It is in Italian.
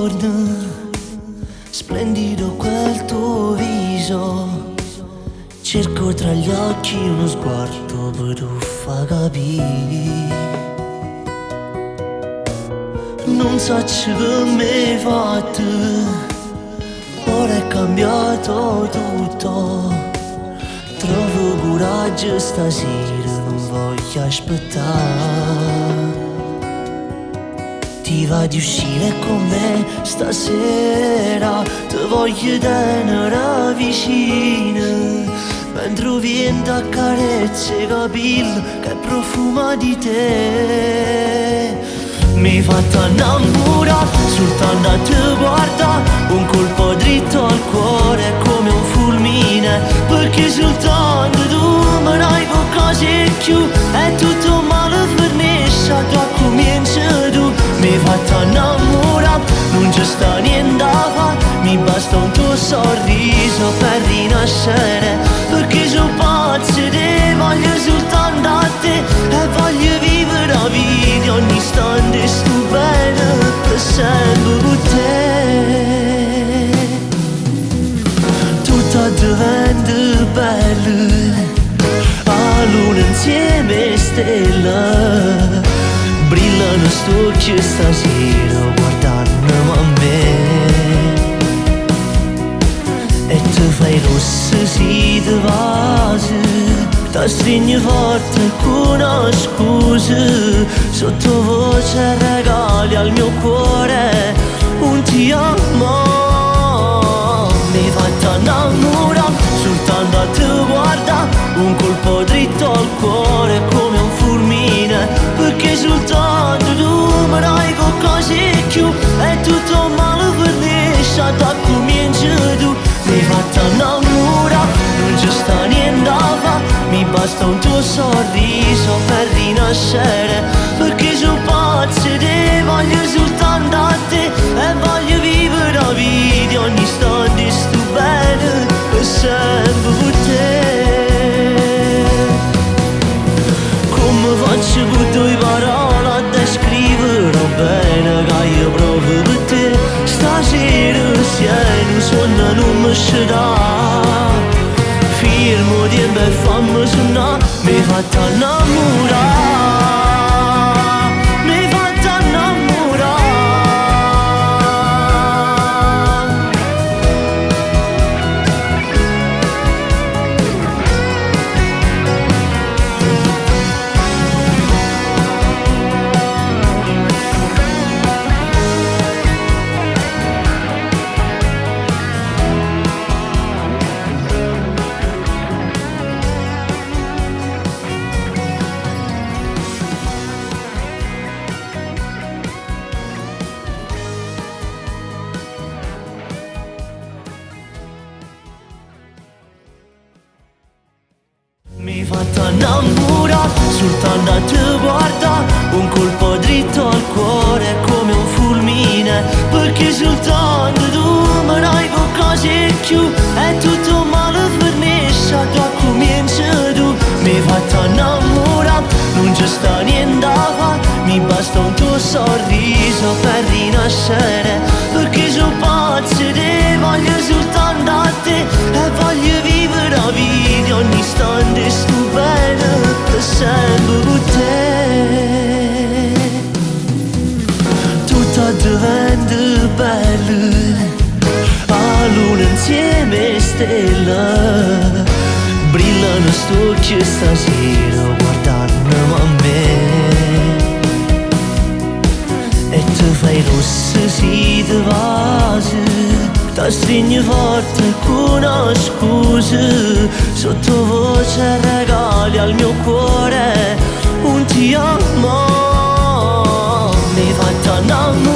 giorno, splendido quel tuo viso. Cerco tra gli occhi uno sguardo per fa capire. Non so ciò che mi hai fatto, ora è cambiato tutto. Trovo coraggio stasera, non voglio aspettare. Ti va di uscire con me stasera, ti voglio tenere vicino, mentre vento accarezza i capelli che profuma di te. Mi hai fatto innamorare, soltanto a te guarda, un colpo dritto al cuore come un fulmine, perché soltanto tu mi dai qualcosa in più, è tutto male finisce, tu cominci tu. Mi hai fatto innamorare, non ci sta niente da fare, mi basta un tuo sorriso per rinascere, perché sono pazzo te, voglio soltanto a te e voglio vivere la vita ogni istante, sto bene per sempre con te. Tutto diventa bello, a luna insieme stelle, brillano st'occhi stasera guardandomi a me, e ti fai rossa si ti vasi, ti stringi forte con una scusa, sottovoce regali al mio cuore un ti amo. Mi hai fatto innamorare, soltanto a te guarda, un colpo dritto al cuore come un fulmine, perché soltanto tu mi dai qualcosa in più, è tutto male finisce, da cominci tu. Mi hai fatto innamorare, non ci sta niente da fare, mi basta un tuo sorriso per rinascere, perché sono pazzo te, voglio soltanto a te e voglio vivere la vita ogni istante, sto bene per sempre con te. Come faccio con due parole a descrivere bene che io proprio per te stasera sei un suono non mi sceda, firmo di e fammi suonare. Mi hai fatto innamorare, mi hai fatto innamorare. Mi hai fatto innamorare, soltanto a te guarda, un colpo dritto al cuore come un fulmine, perché soltanto tu mi dai qualcosa in più, è tutto male finisce, tu cominci tu. Mi hai fatto innamorare, non ci sta niente da fare, mi basta un tuo sorriso per rinascere, perché sono pazzo te, voglio soltanto a te e voglio vivere la vita ogni istante, sto bene per sempre con te. Tutto diventa bello, a luna insieme stelle, brillano st'occhi stasera guardandomi a me, e ti fai rossa si ti vasi, ti stringi forte con una scusa, sottovoce regali al mio cuore un ti amo. Mi hai fatto innamorare,